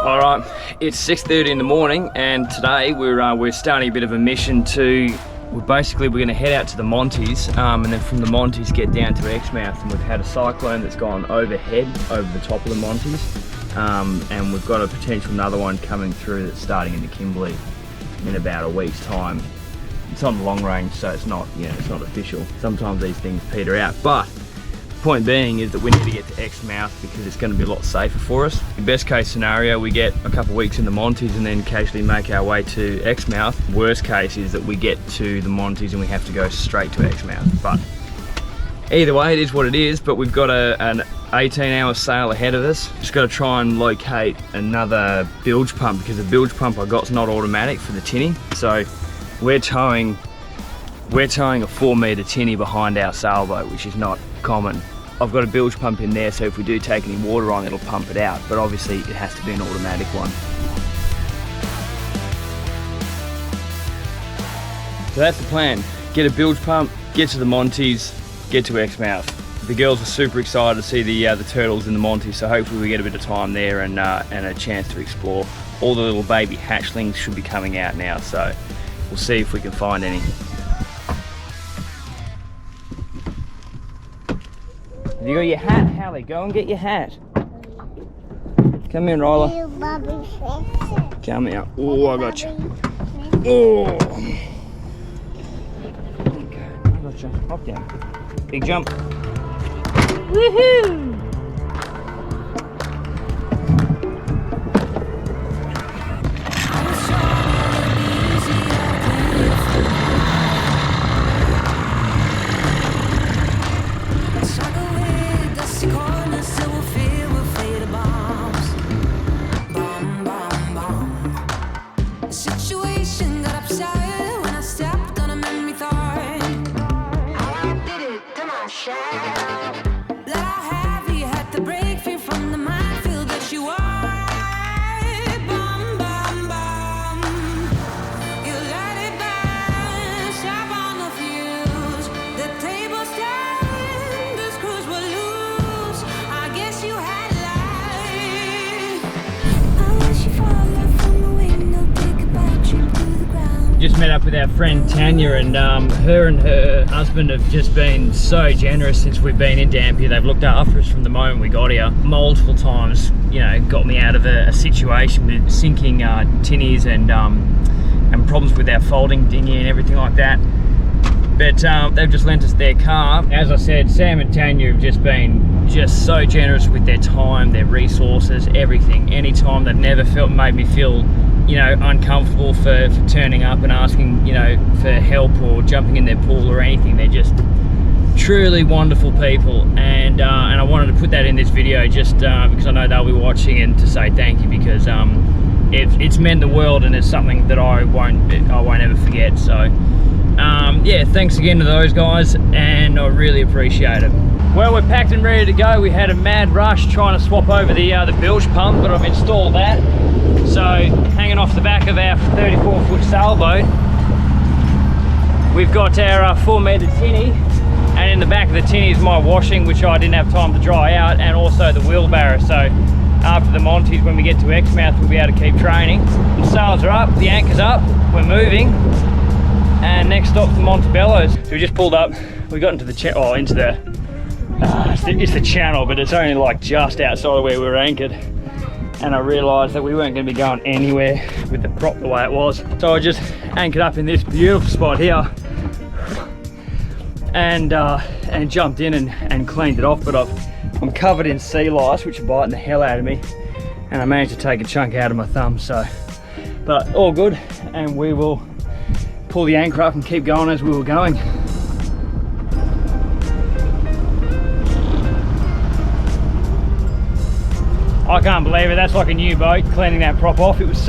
All right, it's 6:30 in the morning, and today we're starting a bit of a mission to. We're going to head out to the Montes, and then from the Montes get down to Exmouth. And we've had a cyclone that's gone overhead over the top of the Montes, and we've got a potential another one coming through that's starting in the Kimberley in about a week's time. It's on the long range, so it's not, it's not official. Sometimes these things peter out, but point being is that we need to get to Exmouth because it's going to be a lot safer for us. In best case scenario, we get a couple of weeks in the Montes and then casually make our way to Exmouth. Worst case is that we get to the Montes and we have to go straight to Exmouth. But either way, it is what it is. But we've got an 18-hour sail ahead of us. Just got to try and locate another bilge pump because the bilge pump I got is not automatic for the tinny. So we're towing a 4-metre tinny behind our sailboat, which is not common. I've got a bilge pump in there, so if we do take any water on, it'll pump it out, but obviously it has to be an automatic one. So that's the plan. Get a bilge pump, get to the Montes, get to Exmouth. The girls are super excited to see the turtles in the Montes, so hopefully we get a bit of time there and a chance to explore. All the little baby hatchlings should be coming out now, so we'll see if we can find any. Have you got your hat, Hallie? Go and get your hat. Come in, Ryla. Come here. Oh, I got you. Oh. Okay, I got you. Hop down. Big jump. Woohoo! Just met up with our friend Tanya, and her and her husband have just been so generous since we've been in Dampier. They've looked after us from the moment we got here multiple times, got me out of a situation with sinking tinnies and problems with our folding dinghy and everything like that. But they've just lent us their car. As I said, Sam and Tanya have just been so generous with their time, their resources, everything. Anytime they've never made me feel uncomfortable for turning up and asking for help or jumping in their pool or anything. They're just truly wonderful people, and I wanted to put that in this video just because I know they'll be watching, and to say thank you, because it's meant the world, and it's something that I won't ever forget. So yeah, thanks again to those guys, and I really appreciate it. Well, we're packed and ready to go. We had a mad rush trying to swap over the bilge pump, but I've installed that. So hanging off the back of our 34-foot sailboat, we've got our 4-metre tinny, and in the back of the tinny is my washing, which I didn't have time to dry out, and also the wheelbarrow. So after the Montes, when we get to Exmouth, we'll be able to keep training. The sails are up, the anchor's up, we're moving, and next stop's the Montebello. So we just pulled up, we got into the it's the channel, but it's only like just outside of where we were anchored. And I realised that we weren't going to be going anywhere with the prop the way it was. So I just anchored up in this beautiful spot here and jumped in and cleaned it off. But I'm covered in sea lice, which are biting the hell out of me. And I managed to take a chunk out of my thumb. But all good, and we will pull the anchor up and keep going as we were going. I can't believe it, that's like a new boat, cleaning that prop off. It's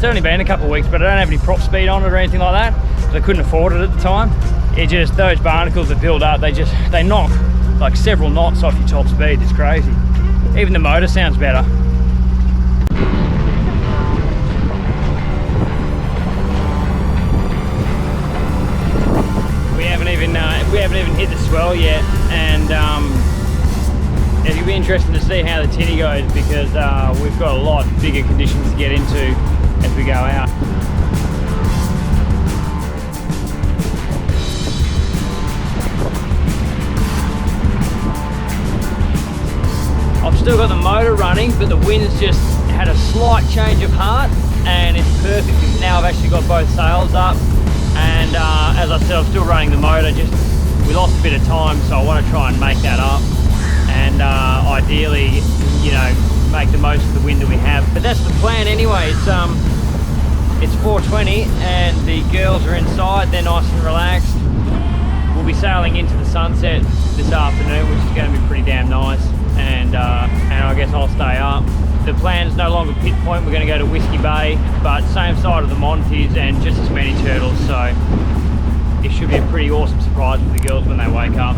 only been a couple of weeks, but I don't have any prop speed on it or anything like that, because I couldn't afford it at the time. Those barnacles that build up, they knock like several knots off your top speed. It's crazy. Even the motor sounds better. swell yet, and it'll be interesting to see how the tinny goes, because we've got a lot bigger conditions to get into as we go out. I've still got the motor running, but the wind's just had a slight change of heart, and it's perfect because now I've actually got both sails up, and as I said, I'm still running the motor. Just we lost a bit of time, so I want to try and make that up, and ideally, you know, make the most of the wind that we have. But that's the plan anyway. It's 4:20 and the girls are inside. They're nice and relaxed. We'll be sailing into the sunset this afternoon, which is going to be pretty damn nice, and I guess I'll stay up. The plan is no longer Pit Point. We're going to go to Whiskey Bay, but same side of the Montes and just as many turtles, so it should be a pretty awesome surprise for the girls when they wake up.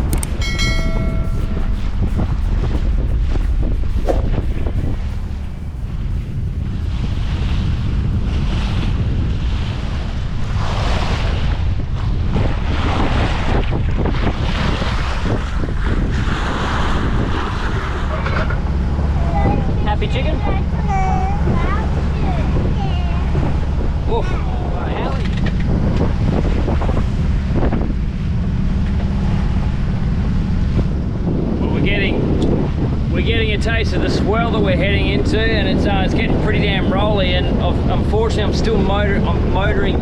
Happy chicken? Oh, Allie. Well, we're getting a taste of the swell that we're heading into, and it's getting pretty damn rolly. And unfortunately, I'm motoring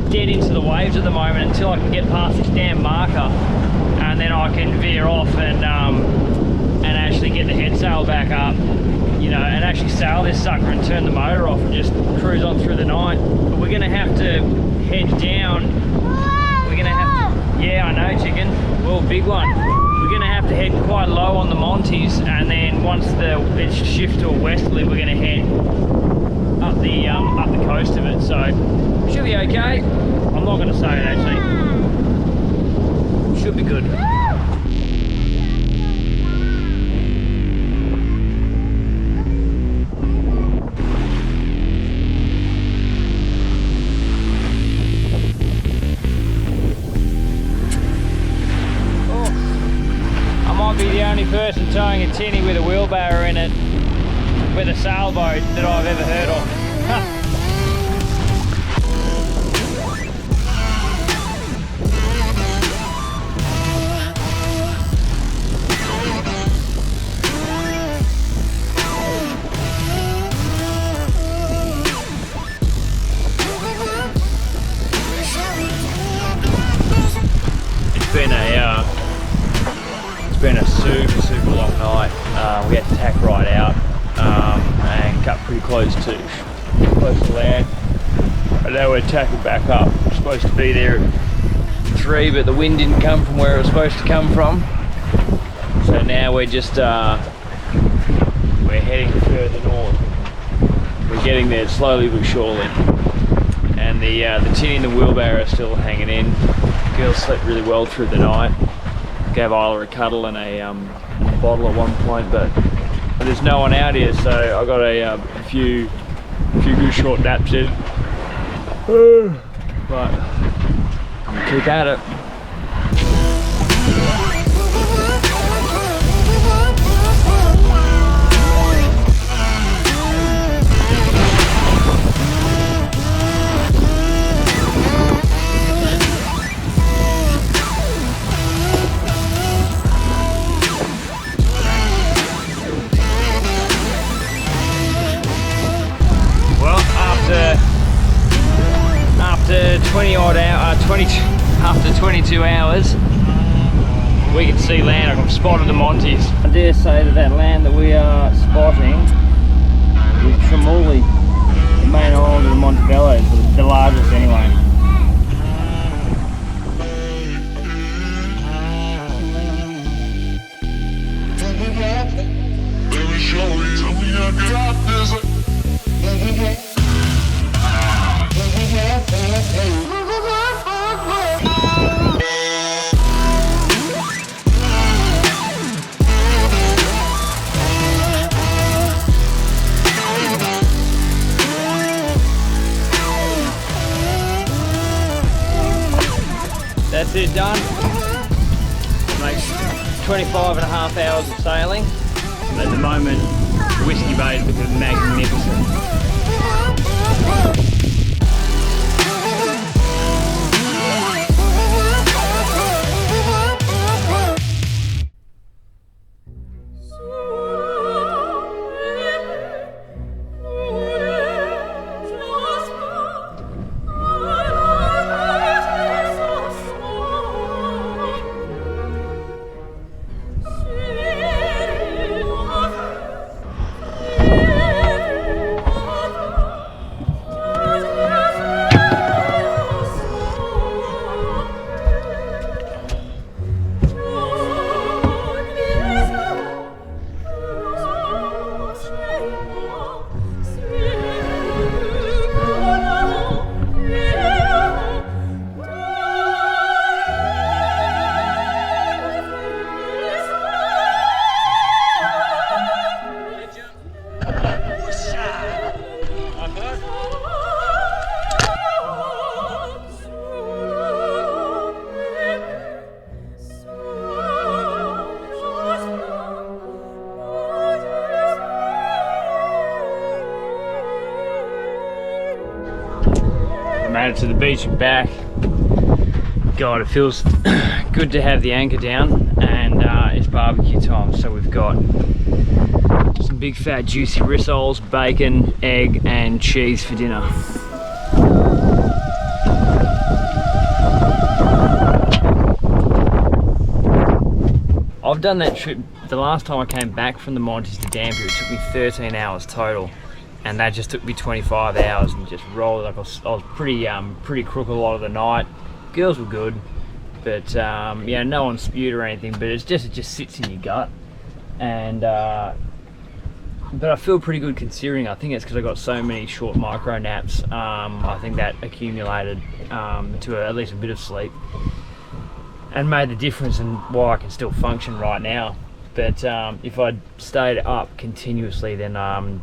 dead into the waves at the moment until I can get past this damn marker, and then I can veer off and actually get the head sail back up. You know, and actually sail this sucker and turn the motor off and just cruise on through the night. But we're gonna have to head down. We're gonna have to, yeah, I know, chicken. Well, big one. We're gonna have to head quite low on the Montes, and then once it shifts to a westerly, we're gonna head up the coast of it. So should be okay. I'm not gonna say it actually. Should be good. Be the only person towing a tinny with a wheelbarrow in it with a sailboat that I've ever heard of. It's been a super long night. We had to tack right out and cut pretty close to land, and now we're tacking back up. We're supposed to be there at 3, but the wind didn't come from where it was supposed to come from, so now we're just we're heading further north. We're getting there slowly but surely, and the tinny and the wheelbarrow are still hanging in. The girls slept really well through the night. Gave Isla a cuddle and a bottle at one point, but there's no one out here, so I got a few good short naps in. But I'm gonna keep at it. After 22 hours, we can see land. I've spotted the Montes. I dare say that land that we are spotting is Tremoli, the main island of the Montebello, the largest anyway. That's it, done. Make 25.5 hours of sailing. At the moment, Whiskey Bay is looking magnificent. Made it to the beach and back. God, it feels good to have the anchor down, and it's barbecue time, so we've got some big fat juicy rissoles, bacon, egg and cheese for dinner. I've done that trip, the last time I came back from the Montes to Dampier, it took me 13 hours total. And that just took me 25 hours and just rolled. Like I was pretty crook a lot of the night. Girls were good, but yeah, no one spewed or anything. But it just sits in your gut, and but I feel pretty good considering. I think it's because I got so many short micro naps. I think that accumulated to at least a bit of sleep, and made the difference in why I can still function right now. But if I'd stayed up continuously, then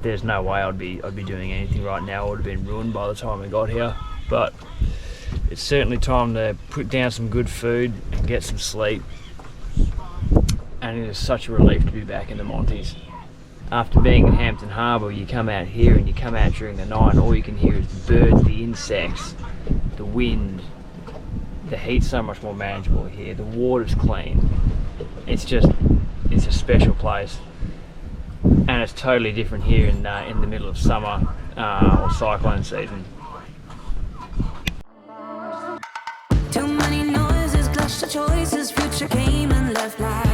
there's no way I'd be doing anything right now. I would have been ruined by the time I got here. But it's certainly time to put down some good food and get some sleep. And it is such a relief to be back in the Montes. After being in Hampton Harbour, you come out here and you come out during the night, and all you can hear is the birds, the insects, the wind. The heat's so much more manageable here. The water's clean. It's a special place, and it's totally different here in the middle of summer or cyclone season. Too many noises, clash of choices, future came and left life.